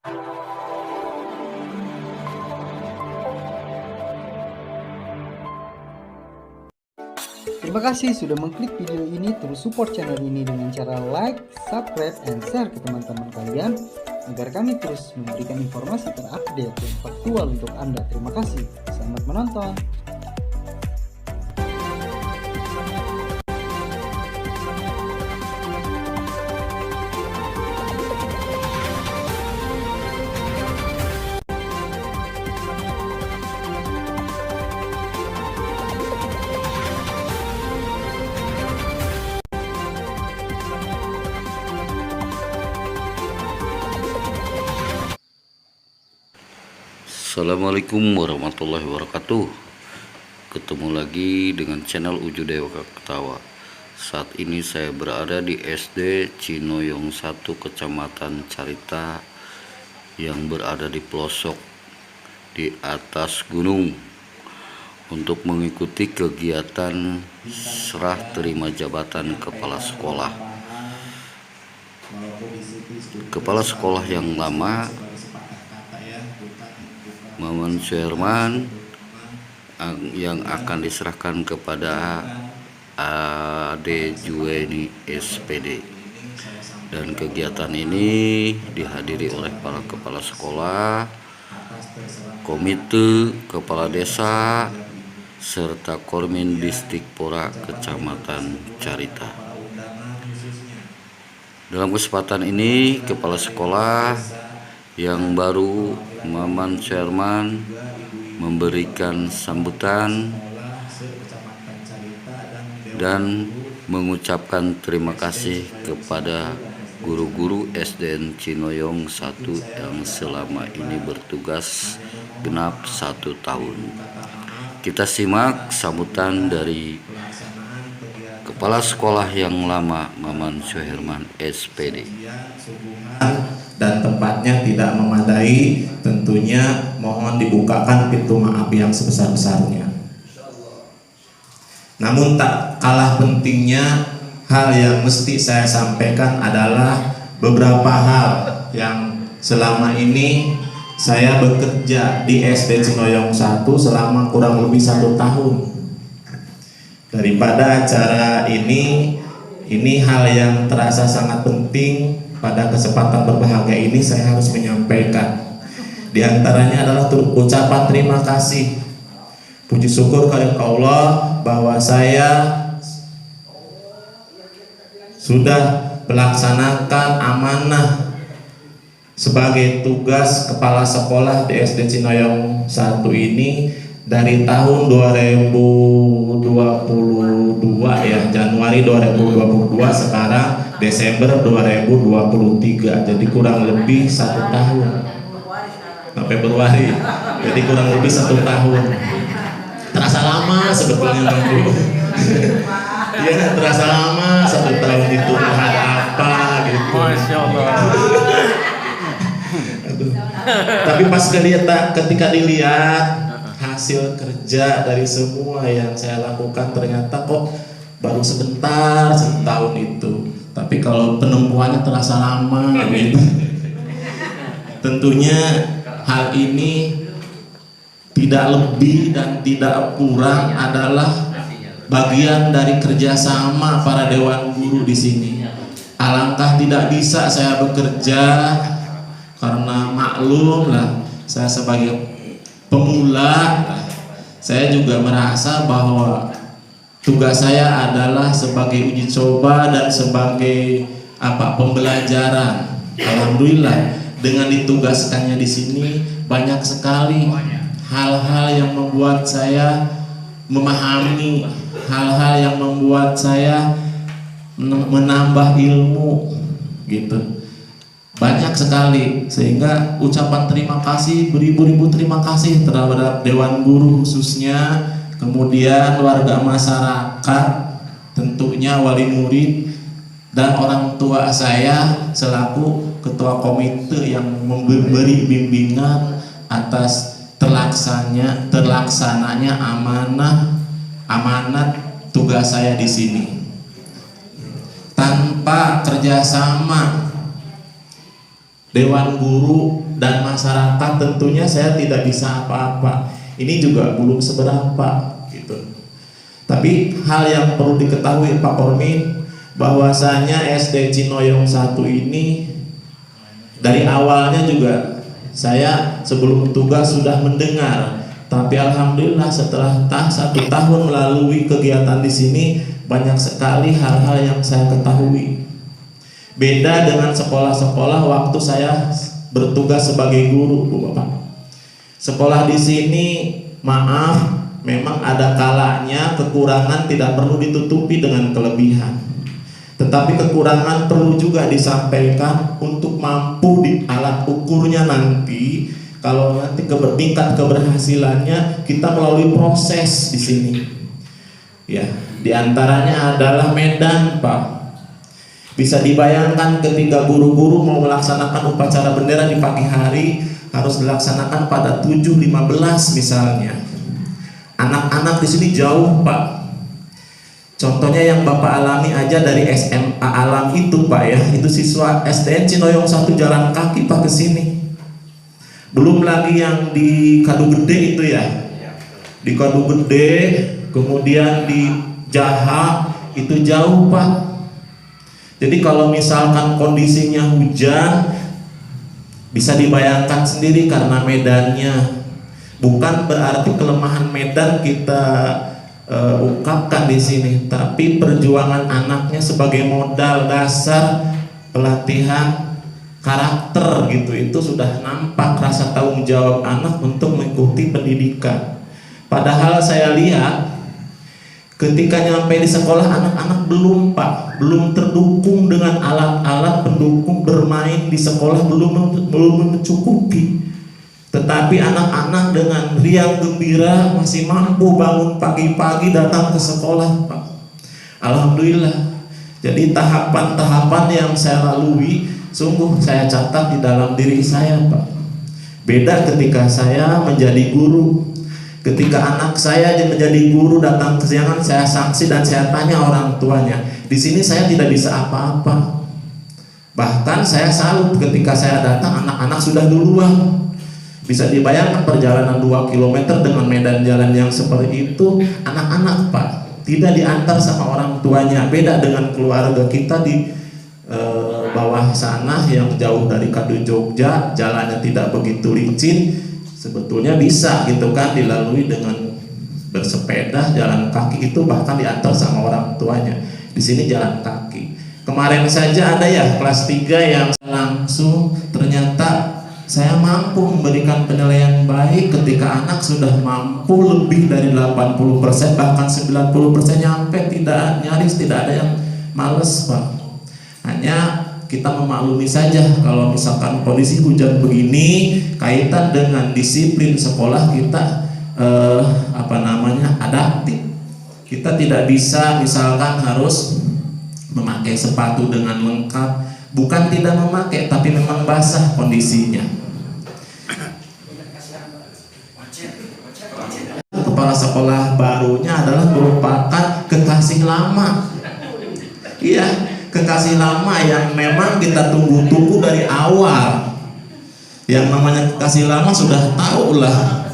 Terima kasih sudah mengklik video ini. Terus support channel ini dengan cara like, subscribe, and share ke teman-teman kalian agar kami terus memberikan informasi terupdate dan faktual untuk Anda. Terima kasih. Selamat menonton. Assalamualaikum warahmatullahi wabarakatuh. Ketemu lagi dengan channel Uju Dewa Ketawa. Saat ini saya berada di SD Cinoyong 1 Kecamatan Carita yang berada di pelosok di atas gunung untuk mengikuti kegiatan serah terima jabatan kepala sekolah. Kepala sekolah yang lama, Maman Suherman, yang akan diserahkan kepada Ade Juweni SPD. Dan kegiatan ini dihadiri oleh para kepala sekolah, komite, kepala desa, serta Kormin Distikpora Kecamatan Carita. Dalam kesempatan ini, kepala sekolah yang baru, Maman Suherman, memberikan sambutan dan mengucapkan terima kasih kepada guru-guru SDN Cinoyong 1 yang selama ini bertugas genap 1 tahun. Kita simak sambutan dari kepala sekolah yang lama, Maman Suherman SPD. Dan tempatnya tidak memadai, tentunya mohon dibukakan pintu maaf yang sebesar-besarnya. Namun tak kalah pentingnya, hal yang mesti saya sampaikan adalah beberapa hal yang selama ini saya bekerja di SD Cinoyong 1 selama kurang lebih 1 tahun. Daripada acara ini hal yang terasa sangat penting. Pada kesempatan berbahagia ini saya harus menyampaikan. Di antaranya adalah ucapan terima kasih, puji syukur kepada Allah bahwa saya sudah melaksanakan amanah sebagai tugas kepala sekolah di SD Cinoyong 1 ini dari tahun 2022 ya, Januari 2022, sekarang Desember 2023, jadi kurang lebih 1 tahun. Februari, jadi kurang lebih 1 tahun. Terasa lama sebetulnya Bang Bu. Iya, terasa lama 1 tahun itu hal apa gitu. Masya Allah. Tapi pas ketika dilihat hasil kerja dari semua yang saya lakukan, ternyata kok baru sebentar, 1 tahun itu. Tapi kalau penemuannya terasa lama gitu. Tentunya hal ini tidak lebih dan tidak kurang adalah bagian dari kerjasama para dewan guru di sini. Alangkah tidak bisa saya bekerja karena maklum lah, saya sebagai pemula, saya juga merasa bahwa tugas saya adalah sebagai uji coba dan sebagai pembelajaran. Alhamdulillah dengan ditugaskannya di sini banyak sekali hal-hal yang membuat saya memahami, hal-hal yang membuat saya menambah ilmu gitu. Banyak sekali, sehingga ucapan terima kasih, beribu-ribu terima kasih terhadap dewan guru khususnya, kemudian warga masyarakat, tentunya wali murid dan orang tua saya selaku ketua komite yang memberi bimbingan atas terlaksananya amanat tugas saya di sini. Tanpa kerjasama dewan guru dan masyarakat, tentunya saya tidak bisa apa-apa. Ini juga belum seberapa gitu. Tapi hal yang perlu diketahui Pak Kormin, bahwasanya SD Cinoyong 1 ini dari awalnya juga saya sebelum tugas sudah mendengar, tapi alhamdulillah setelah 1 tahun melalui kegiatan di sini banyak sekali hal-hal yang saya ketahui. Beda dengan sekolah-sekolah waktu saya bertugas sebagai guru, Bu Bapak. Sekolah di sini, maaf, memang ada kalanya kekurangan tidak perlu ditutupi dengan kelebihan. Tetapi kekurangan perlu juga disampaikan untuk mampu di alat ukurnya nanti. Kalau nanti tingkat keberhasilannya kita melalui proses di sini. Ya, diantaranya adalah medan, Pak. Bisa dibayangkan ketika guru-guru mau melaksanakan upacara bendera di pagi hari harus dilaksanakan pada 7.15 misalnya. Anak-anak di sini jauh, Pak. Contohnya yang Bapak alami aja dari SMA Alam itu, Pak ya, itu siswa SDN Cinoyong 1 jalan kaki Pak ke sini. Belum lagi yang di Kadu Gede itu ya. Di Kadu Gede, kemudian di Jaha itu jauh, Pak. Jadi kalau misalkan kondisinya hujan, bisa dibayangkan sendiri karena medannya. Bukan berarti kelemahan medan kita ungkapkan di sini, tapi perjuangan anaknya sebagai modal dasar pelatihan karakter gitu, itu sudah nampak rasa tanggung jawab anak untuk mengikuti pendidikan. Padahal saya lihat ketika nyampe di sekolah anak-anak belum, Pak, belum terdukung dengan alat-alat pendukung bermain di sekolah, belum mencukupi. Tetapi anak-anak dengan riang gembira masih mampu bangun pagi-pagi datang ke sekolah, Pak. Alhamdulillah. Jadi tahapan-tahapan yang saya lalui sungguh saya catat di dalam diri saya, Pak. Beda ketika saya menjadi guru. Ketika anak saya menjadi guru datang kesiangan, saya sanksi dan saya tanya orang tuanya. Di sini saya tidak bisa apa-apa. Bahkan saya salut ketika saya datang anak-anak sudah duluan. Bisa dibayangkan perjalanan 2 km dengan medan jalan yang seperti itu, anak-anak, Pak, tidak diantar sama orang tuanya. Beda dengan keluarga kita di bawah sana yang jauh dari Kadu Jogja, jalannya tidak begitu licin, sebetulnya bisa gitu kan dilalui dengan bersepeda, jalan kaki itu bahkan diantar sama orang tuanya. Di sini jalan kaki. Kemarin saja ada ya kelas 3 yang langsung ternyata saya mampu memberikan penilaian baik ketika anak sudah mampu lebih dari 80%, bahkan 90% nyampe, nyaris tidak ada yang males, Pak. Hanya kita memaklumi saja kalau misalkan kondisi hujan begini, kaitan dengan disiplin sekolah kita adaptif. Kita tidak bisa misalkan harus memakai sepatu dengan lengkap, bukan tidak memakai, tapi memang basah kondisinya. Kepala sekolah barunya adalah merupakan kekasih lama. Iya, kekasih lama yang memang kita tunggu-tunggu dari awal. Yang namanya kekasih lama sudah tahu lah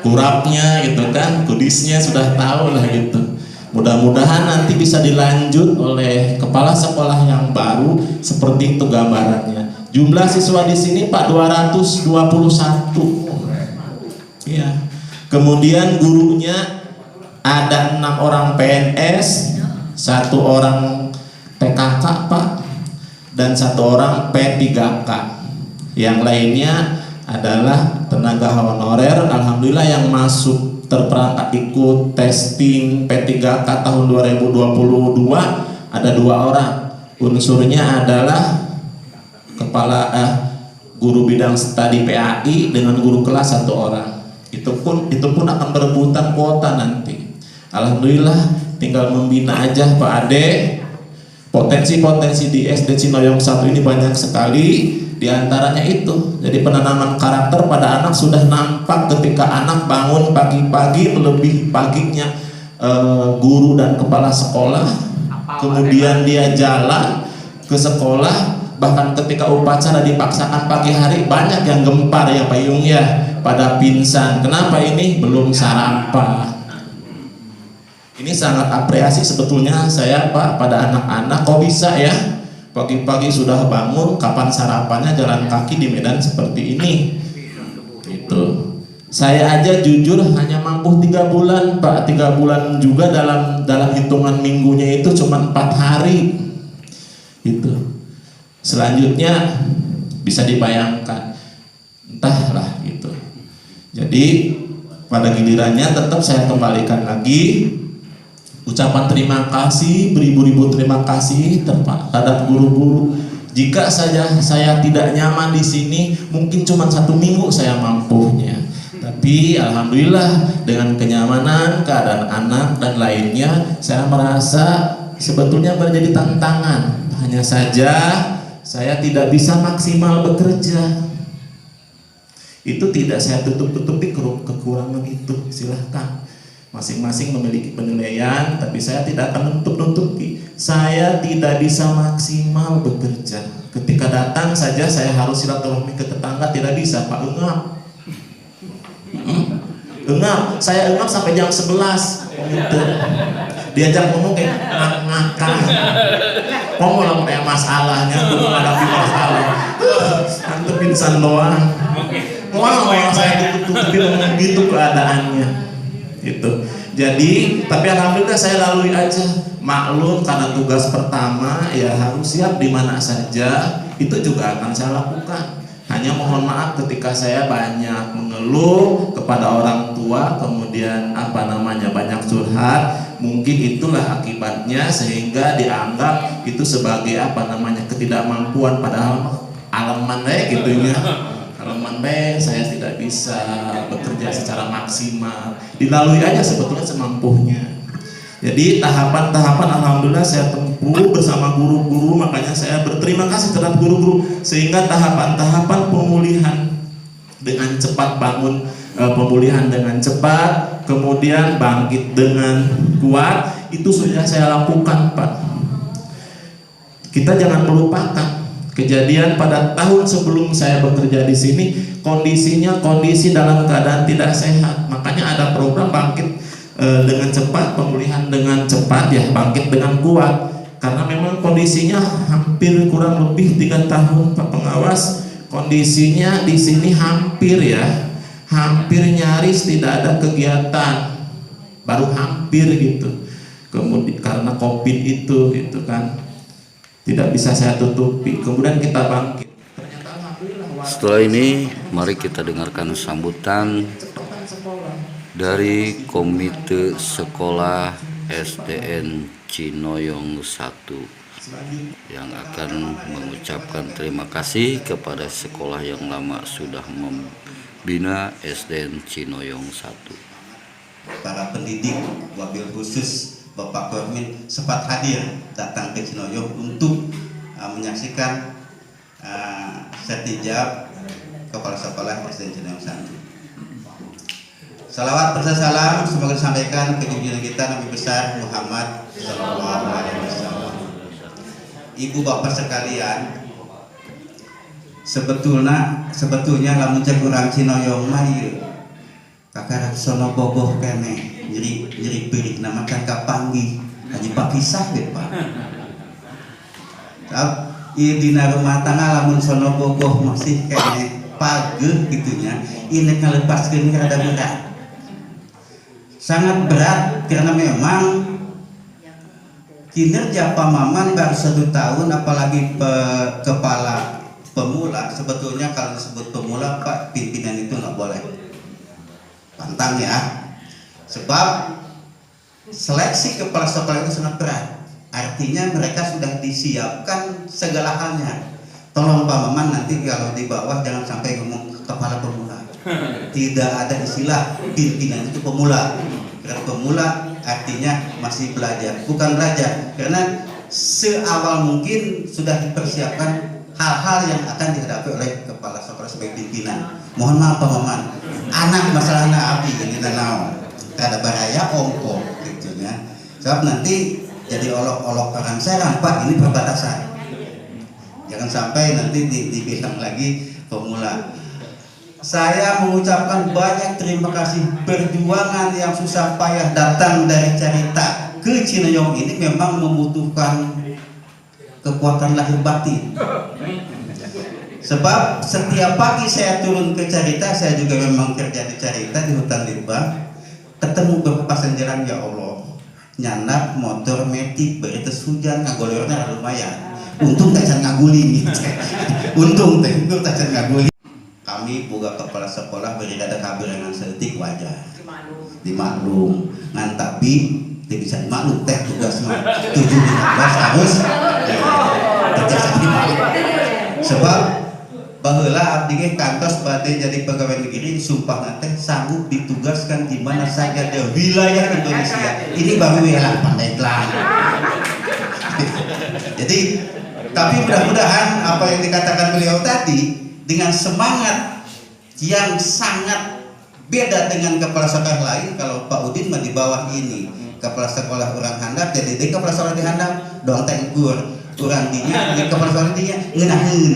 kurapnya gitu kan, kudisnya sudah tahu lah gitu. Mudah-mudahan nanti bisa dilanjut oleh kepala sekolah yang baru seperti itu gambarannya. Jumlah siswa di sini Pak 221. Iya. Kemudian gurunya ada 6 orang PNS, 1 orang PKK, Pak, dan 1 orang P3K. Yang lainnya adalah tenaga honorer. Alhamdulillah yang masuk terperangkap ikut testing P3K tahun 2022 ada 2 orang. Unsurnya adalah kepala guru bidang studi PAI dengan guru kelas 1 orang. Itu pun akan berebutan kuota nanti. Alhamdulillah tinggal membina aja, Pak Ade. Potensi-potensi di SD Cinoyong 1 ini banyak sekali. Di antaranya itu, jadi penanaman karakter pada anak sudah nampak ketika anak bangun pagi-pagi, lebih paginya guru dan kepala sekolah, kemudian dia jalan ke sekolah, bahkan ketika upacara dipaksakan pagi hari banyak yang gempar ya Pak Yung ya, pada pingsan. Kenapa ini? Belum sarapan. Ini sangat apresiasi sebetulnya saya Pak pada anak-anak, kok bisa ya pagi-pagi sudah bangun, kapan sarapannya jalan kaki di medan seperti ini. Itu saya aja jujur hanya mampu 3 bulan Pak, 3 bulan juga dalam hitungan minggunya itu cuma 4 hari itu. Selanjutnya bisa dibayangkan, entahlah gitu. Jadi pada gilirannya tetap saya kembalikan lagi ucapan terima kasih, beribu-ribu terima kasih terhadap guru-guru. Jika saja saya tidak nyaman di sini, mungkin cuma 1 minggu saya mampunya. Tapi alhamdulillah dengan kenyamanan, keadaan anak dan lainnya, saya merasa sebetulnya menjadi tantangan. Hanya saja saya tidak bisa maksimal bekerja. Itu tidak saya tutup-tutupi kekurangan itu, silahkan. Masing-masing memiliki penilaian, tapi saya tidak akan nutup-nutupi. Saya tidak bisa maksimal bekerja. Ketika datang saja saya harus silaturahmi ke tetangga, tidak bisa Pak, engap. Engap, saya engap sampai jam 11 gitu. Diajak ngomong kayak ngakak. Ngomong lah kayak masalahnya, menghadapi masalah. Nanti pingsan doang. Mau saya tutup-tutupi ngomong gitu keadaannya. Gitu. Jadi, tapi alhamdulillah saya lalui aja. Maklum karena tugas pertama ya harus siap di mana saja. Itu juga akan saya lakukan. Hanya mohon maaf ketika saya banyak mengeluh kepada orang tua, kemudian banyak curhat, mungkin itulah akibatnya sehingga dianggap itu sebagai ketidakmampuan, padahal alaman gitu ya. Alaman saya tidak bisa bekerja secara maksimal. Dilalui aja sebetulnya semampunya. Jadi tahapan-tahapan alhamdulillah saya tempuh bersama guru-guru, makanya saya berterima kasih terhadap guru-guru sehingga tahapan-tahapan pemulihan dengan cepat pemulihan dengan cepat, kemudian bangkit dengan kuat, itu sudah saya lakukan Pak. Kita jangan melupakan kejadian pada tahun sebelum saya bekerja di sini, kondisi dalam keadaan tidak sehat, makanya ada program bangkit dengan cepat, pemulihan dengan cepat ya, bangkit dengan kuat. Karena memang kondisinya hampir kurang lebih 3 tahun Pak Pengawas, kondisinya di sini hampir nyaris tidak ada kegiatan, baru hampir gitu. Kemudian karena COVID itu kan tidak bisa saya tutupi. Kemudian kita bangkit. Setelah ini mari kita dengarkan sambutan dari Komite Sekolah SDN Cinoyong 1 yang akan mengucapkan terima kasih kepada sekolah yang lama sudah membina SDN Cinoyong 1. Para pendidik, wabil khusus Bapak Kormin sempat hadir datang ke Cinoyong untuk menyaksikan sertijab Kepala Sekolah SDN Cinoyong 1. Salawat serta salam semoga disampaikan ke junjungan kita Nabi besar Muhammad Sallallahu Alaihi Wasallam. Ibu bapak sekalian, sebetulnya lamun cek urang Cinoyong mah ieu kakak sono boboh kene nyeri beurik nama kan kapanggih haji pakisah ge Pak. Ieu dina rumah tangga lamun sono bogoh masih kene pageuh gitunya, inek ngalepaskeun rada berat. Sangat berat karena memang kinerja Pak Maman baru 1 tahun, apalagi kepala pemula. Sebetulnya kalau disebut pemula Pak, pimpinan itu nggak boleh pantang ya, sebab seleksi kepala sekolah itu sangat berat. Artinya mereka sudah disiapkan segala halnya. Tolong Pak Maman nanti kalau di bawah jangan sampai ngomong kepala pemula. Tidak ada istilah pimpinan itu pemula. Karena pemula artinya masih belajar, bukan belajar. Karena seawal mungkin sudah dipersiapkan hal-hal yang akan dihadapi oleh kepala sekolah sebagai pimpinan. Mohon maaf Pak Maman, anak masalahnya api yang kita tahu. Ada bahaya ongkong gitu ya. Sebab nanti jadi olok-olok orang serang Pak, ini perbatasan. Jangan sampai nanti dibilang lagi pemula. Saya mengucapkan banyak terima kasih. Perjuangan yang susah payah datang dari Carita ke Cinoyong ini memang membutuhkan kekuatan lahir batin. Sebab setiap pagi saya turun ke Carita, saya juga memang kerja di Carita di hutan limba, ketemu berpapasan jalan, ya Allah, nyanap motor metik beretes hujan ngagolornya lumayan. Untung tak can ngaguling gitu. Untung tak can ngaguling. Kami buka kepala sekolah beri ada kabar dengan sedetik wajar dimaklum ngan tapi tidak bisa dimaklum teh tugas 7-15 harus terjadi dimaklum sebab baheula abdi ge kantos bade jadi pegawai negeri sumpah nanti sanggup ditugaskan di mana saja di wilayah Indonesia. Ini baru wilayah Pandeglang. Jadi tapi mudah-mudahan apa yang dikatakan beliau tadi dengan semangat yang sangat beda dengan kepala sekolah lain. Kalau Pak Udin mah di bawah ini kepala sekolah orang handap, jadi di kepala sekolah di handap doang tengkur orang dinya di kepala sekolah dinya ngeunaheun.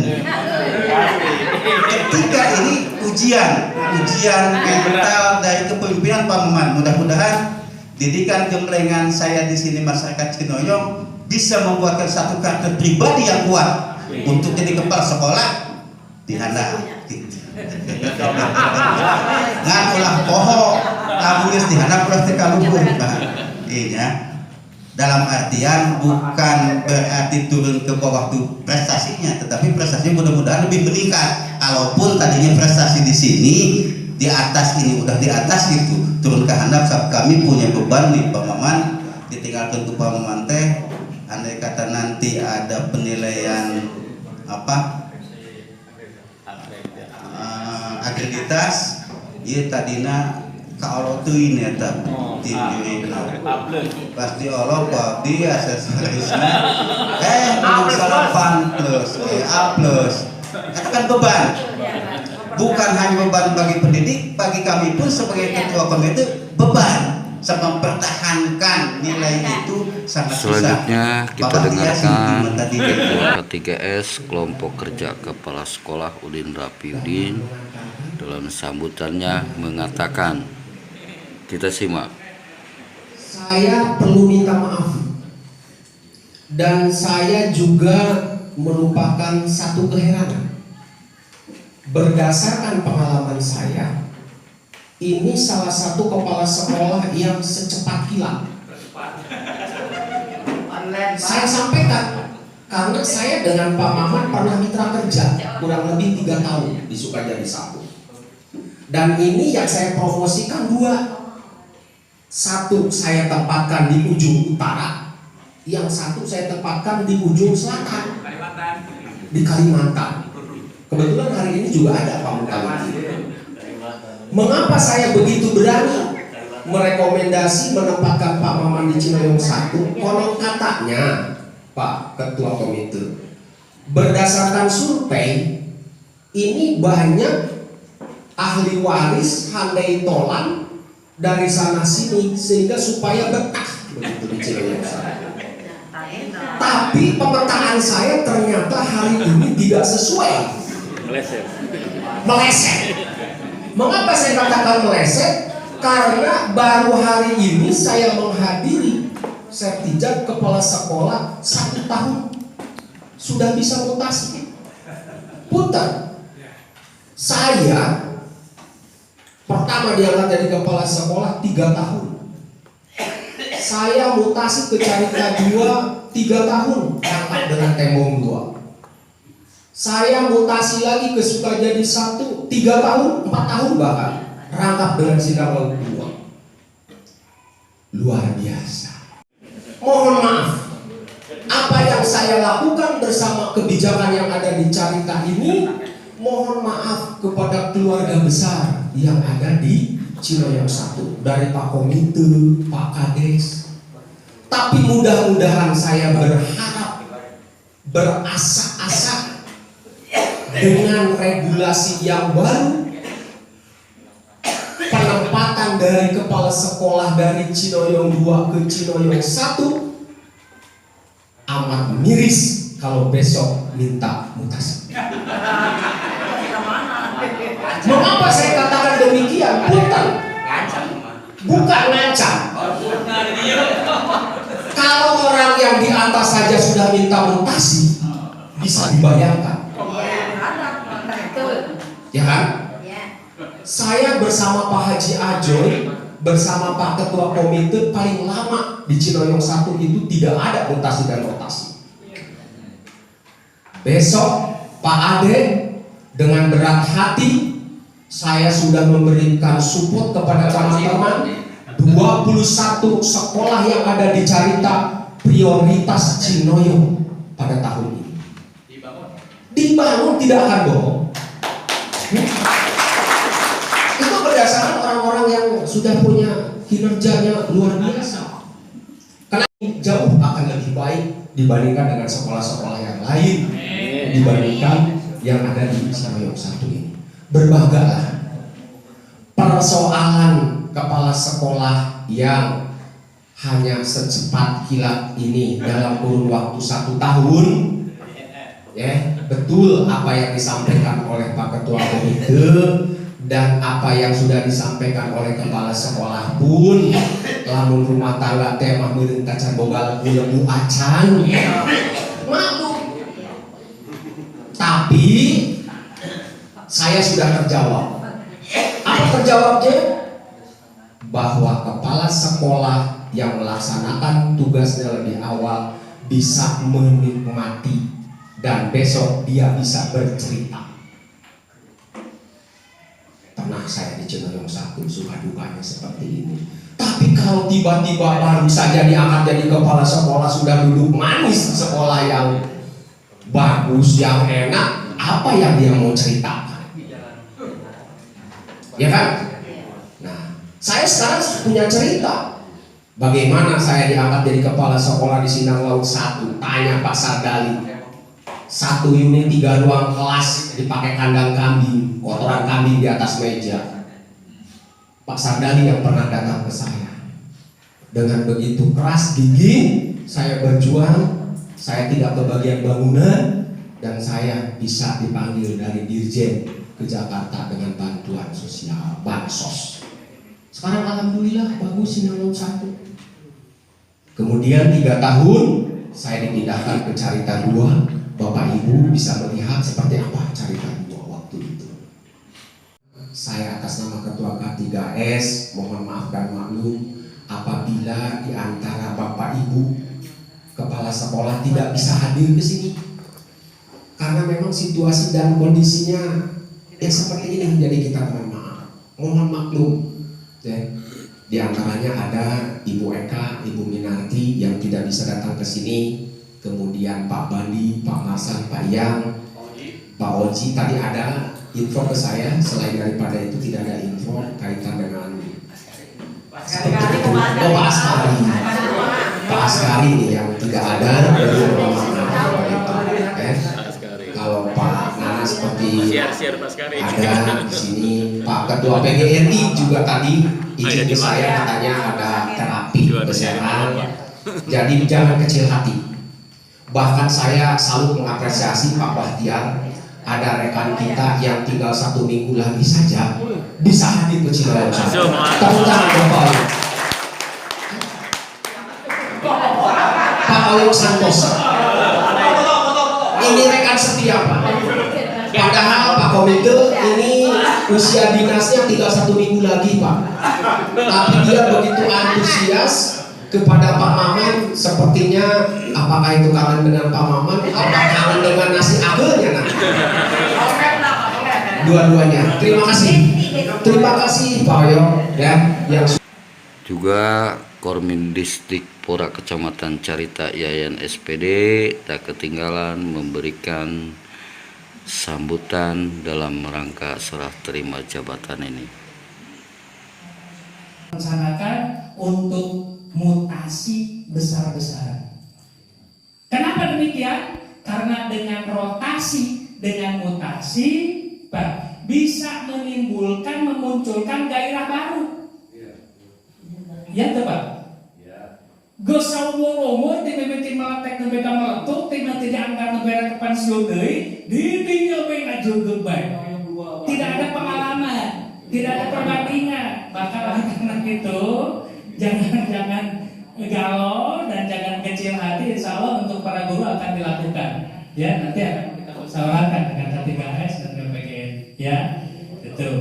Ketika ini ujian mental dari kepemimpinan Pak Maman, mudah-mudahan didikan gemblengan saya di sini masyarakat Cinoyong bisa membuatkan satu karakter pribadi yang kuat untuk jadi kepala sekolah di handap. Ngan ulah poho kamu geus di handap ulah teh kaluhur. Iya. Dalam artian bukan berarti turun ke bawah tuh prestasinya, tetapi prestasinya mudah-mudahan lebih meningkat. Kalaupun tadinya prestasi di sini di atas, ini udah di atas gitu, turun ke handap. Kami punya beban nih Pak Maman, ditinggalkan ke Pak Maman teh. Andai kata nanti ada penilaian apa akreditas, iya tadina kalau tuh ini eta tim dirinya pasti Allah Pak di aksesorisnya salah plus A plus. Itu kan beban, bukan hanya beban bagi pendidik, bagi kami pun sebagai ketua komite beban mempertahankan nilai itu sangat susah. Selanjutnya kita dengarkan Ketua K3S Kelompok Kerja Kepala Sekolah Udin Rapiudin dalam sambutannya mengatakan, kita simak. Saya perlu minta maaf dan saya juga melupakan satu keheranan. Berdasarkan pengalaman saya, ini salah satu kepala sekolah yang secepat kilat. Saya sampaikan karena saya dengan Pak Maman pernah mitra kerja kurang lebih 3 tahun di Sukajadi 1. Dan ini yang saya promosikan 2. 1 saya tempatkan di ujung utara, yang 1 saya tempatkan di ujung selatan, di Kalimantan. Kebetulan hari ini juga ada Pak Mukawati. Mengapa saya begitu berani merekomendasi menempatkan Pak Maman di Cinoyong 1? Konon katanya Pak Ketua Komite, berdasarkan survei ini banyak ahli waris handai tolan dari sana sini sehingga supaya betah begitu di Cinoyong 1. Tapi pemetaan saya ternyata hari ini tidak sesuai, meleset. Mengapa saya katakan meleset? Karena baru hari ini saya menghadiri sertijab kepala sekolah 1 tahun sudah bisa mutasi. Punten, saya pertama diangkat dari kepala sekolah 3 tahun. Saya mutasi ke Carita 2 3 tahun, rangkap dengan Tembong 2. Saya mutasi lagi ke Sukajadi 1 3 tahun, 4 tahun bahkan, rangkap dengan Sindang Laut 2. Luar biasa. Mohon maaf, apa yang saya lakukan bersama kebijakan yang ada di Carita ini, mohon maaf kepada keluarga besar yang ada di Cinoyong 1, dari Pak Komite, Pak Kades. Tapi mudah-mudahan saya berharap, berasa-asa dengan regulasi yang baru, penempatan dari kepala sekolah dari Cinoyong 2 ke Cinoyong 1 amat miris kalau besok minta mutasi. Mengapa saya katakan demikian? Bukan ngancam. Kalau orang yang di atas saja sudah minta mutasi, bisa dibayangkan, ya kan? Saya bersama Pak Haji Ajoy, bersama Pak Ketua Komite paling lama di Cinoyong 1 itu tidak ada mutasi dan rotasi. Besok Pak Ade dengan berat hati saya sudah memberikan support kepada teman-teman 21 sekolah yang ada di Carita prioritas Cinoyong pada tahun ini. Dibangun, tidak akan bohong. Itu berdasarkan orang-orang yang sudah punya kinerjanya luar biasa. Karena ini jauh akan lebih baik dibandingkan dengan sekolah-sekolah yang lain, dibandingkan yang ada di Cinoyong 1 ini. Berbanggalah. Persoalan kepala sekolah yang hanya secepat kilat ini dalam kurun waktu 1 tahun, ya, betul apa yang disampaikan oleh Pak Ketua Komite dan apa yang sudah disampaikan oleh kepala sekolah pun, lamun rumah tangga teh mah meureun kacan bogal lembu acan, maklum. Tapi saya sudah terjawab. Apa terjawabnya? Bahwa kepala sekolah yang melaksanakan tugasnya lebih awal bisa menikmati dan besok dia bisa bercerita. Pernah saya di Cinoyong 1 suka dukanya seperti ini. Tapi kalau tiba-tiba baru saja diangkat jadi kepala sekolah, sudah duduk manis di sekolah yang bagus, yang enak, apa yang dia mau ceritakan? Ya kan? Nah, saya sekarang punya cerita. Bagaimana saya diangkat jadi kepala sekolah di Sindang Laut 1? Tanya Pak Sardali. 1 unit 3 ruang kelas dipakai kandang kambing, kotoran kambing di atas meja. Pak Sardali yang pernah datang ke saya. Dengan begitu keras gigih, saya berjuang. Saya tidak kebagian bangunan dan saya bisa dipanggil dari Dirjen ke Jakarta dengan bantuan sosial, bansos. Sekarang alhamdulillah bagus Sindang Laut 1. Kemudian 3 tahun saya dipindahkan ke Carita 2. Bapak Ibu bisa melihat seperti apa Carita 2 waktu itu. Saya atas nama Ketua K3S mohon maaf dan maklum apabila di antara Bapak Ibu kepala sekolah tidak bisa hadir ke sini. Karena memang situasi dan kondisinya yang seperti ini, jadi kita mohon maklum. Ya. Di antaranya ada Ibu Eka, Ibu Minarti yang tidak bisa datang ke sini, kemudian Pak Bandi, Pak Marsan, Pak Yang, Pak Oji. Tadi ada info ke saya, selain daripada itu tidak ada info kaitan dengan Pak Askari. Pak Askari ini yang tidak ada dari kalau Pak Nana seperti ada di sini, Pak Ketua PGRI juga tadi izin ke saya katanya ada terapi kesehatan. Jadi jangan kecil hati. Bahkan saya selalu mengapresiasi Pak Bahtiar, ada rekan kita yang tinggal 1 minggu lagi saja bisa hadir ke Cinoyong 1. Tepuk tangan Bapak Pak Oyok Santosa. Ini rekan setia Pak. Padahal Pak Komite ini usia dinasnya tinggal 1 minggu lagi Pak. Tapi dia begitu antusias kepada Pak Maman. Sepertinya apakah itu kangen dengan Pak Maman? Apakah kangen dengan nasi agelnya nanti? Dua-duanya. Terima kasih. Terima kasih Pak Oyok ya yang Juga Kormin Distrik Pora Kecamatan Carita Yayan SPD tak ketinggalan memberikan sambutan dalam rangka serah terima jabatan ini. Rencanakan untuk mutasi besar-besaran. Kenapa demikian? Karena dengan rotasi, dengan mutasi, Pak, bisa menimbulkan, memunculkan gairah baru. Ya, Pak. Gesawolongo di mimiti meletek nembe ka meletuk tina tidak angkat nembe ke pensiun deui ditinggal we ngajul baik. Tidak ada pengalaman, tidak ada perbandingan. Maka karena itu jangan galau dan jangan kecil hati. Insya Allah untuk para guru akan dilakukan. Ya, nanti akan kita musyawarahkan dengan K3S dan BPGN. Ya, itu.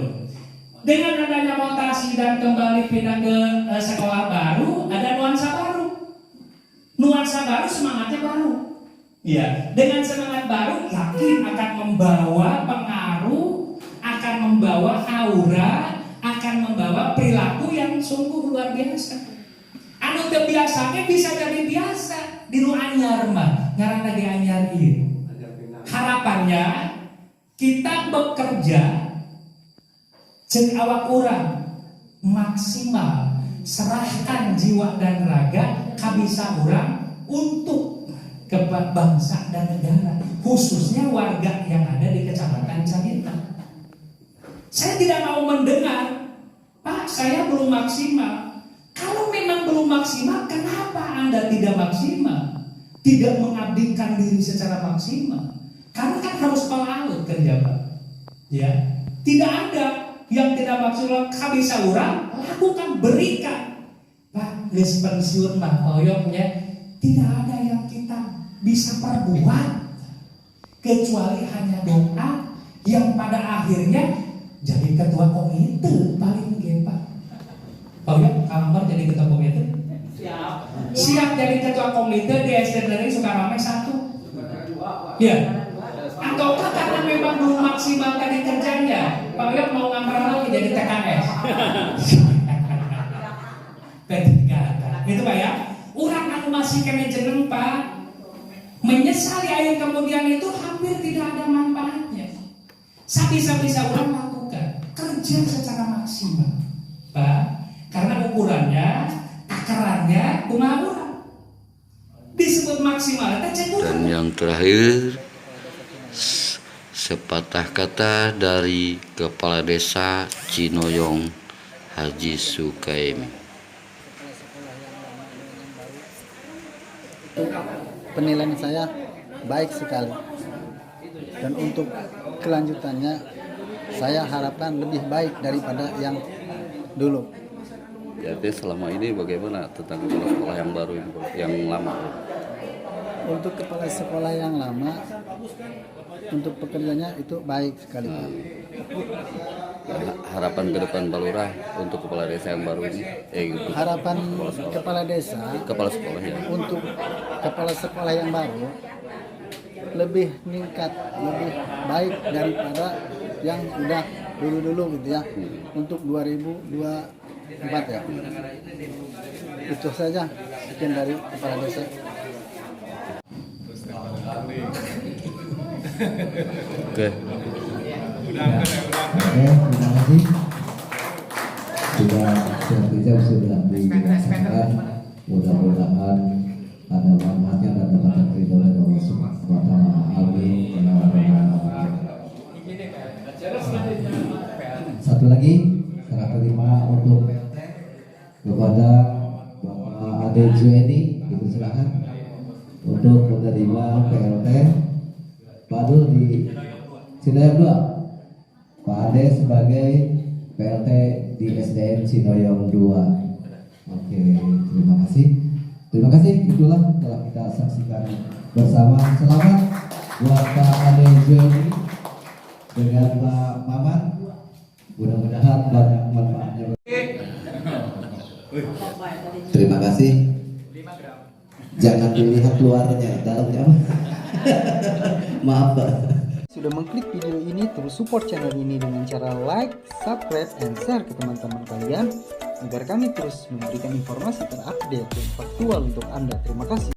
Dengan adanya mutasi dan kembali pindah ke sekolah baru, ada nuansa baru. Nuansa baru, semangatnya baru. Ya, dengan semangat baru, yakin akan membawa pengaruh, akan membawa aura, akan membawa perilaku yang sungguh luar biasa. Anu teu biasanya bisa jadi biasa di nu anyar mah, ngaran lagi anyar ieu. Harapannya kita bekerja cek awak kurang maksimal, serahkan jiwa dan raga kabisa orang untuk bangsa dan negara, khususnya warga yang ada di Kecamatan Carita. Saya tidak mau mendengar, Pak, saya belum maksimal. Kalau memang belum maksimal, kenapa Anda tidak maksimal? Tidak mengabdikan diri secara maksimal? Karena kan harus pelaut kerja, Pak. Ya, tidak ada yang tidak maksimal kabisa orang, lakukan, berikan. Pak, geus pensiun mah oyoknya, tidak ada yang kita bisa perbuat kecuali hanya doa yang pada akhirnya jadi ketua komite paling ge, Pak. Oyok kamar jadi ketua komite? Siap jadi ketua komite di SD dari Sukarame 1. Ya. Ataukah karena memang belum maksimal tadi kerjanya, Pak Oyok mau ngamar lagi jadi TKS? Itu Pak ya. Orang anu masih kena jeneng Pak, menyesal ya kemudian itu hampir tidak ada manfaatnya. Bisa-bisa orang lakukan kerja secara maksimal, Pak, karena ukurannya, takarannya kumaha disebut maksimal. Dan yang terakhir, sepatah kata dari Kepala Desa Cinoyong Haji Sukaimi. Penilaian saya baik sekali, dan untuk kelanjutannya saya harapkan lebih baik daripada yang dulu. Jadi selama ini bagaimana tentang kepala sekolah yang baru ini, yang lama? Untuk kepala sekolah yang lama, untuk pekerjaannya itu baik sekali. Harapan ke depan Pak Lurah untuk kepala desa yang baru ini, untuk Harapan kepala desa kepala sekolah ya. untuk kepala sekolah yang baru lebih meningkat, lebih baik daripada yang udah dulu gitu ya. Untuk 2024 ya. Itu saja sekian dari kepala desa. Oke. Terima kasih. Sudah dilaksanakan. Mudah-mudahan ada manfaatnya dan dapat terima oleh Allah Subhanahu wa Ta'ala. Amin. Satu lagi serah terima untuk kepada Bapak Ade Jueni, dipersilakan untuk menerima PLT Padul di Cinoyong 2. Pak Ade sebagai PLT di SDN Cinoyong 2. Oke, terima kasih. Terima kasih, itulah telah kita saksikan bersama. Selamat buat Pak Ade Jueni dengan Pak Maman. Mudah-mudahan banyak manfaatnya. Terima kasih. Jangan dilihat luarnya, dalamnya apa? Maaf Pak. Sudah mengklik video ini, terus support channel ini dengan cara like, subscribe, dan share ke teman-teman kalian agar kami terus memberikan informasi terupdate dan faktual untuk Anda. Terima kasih.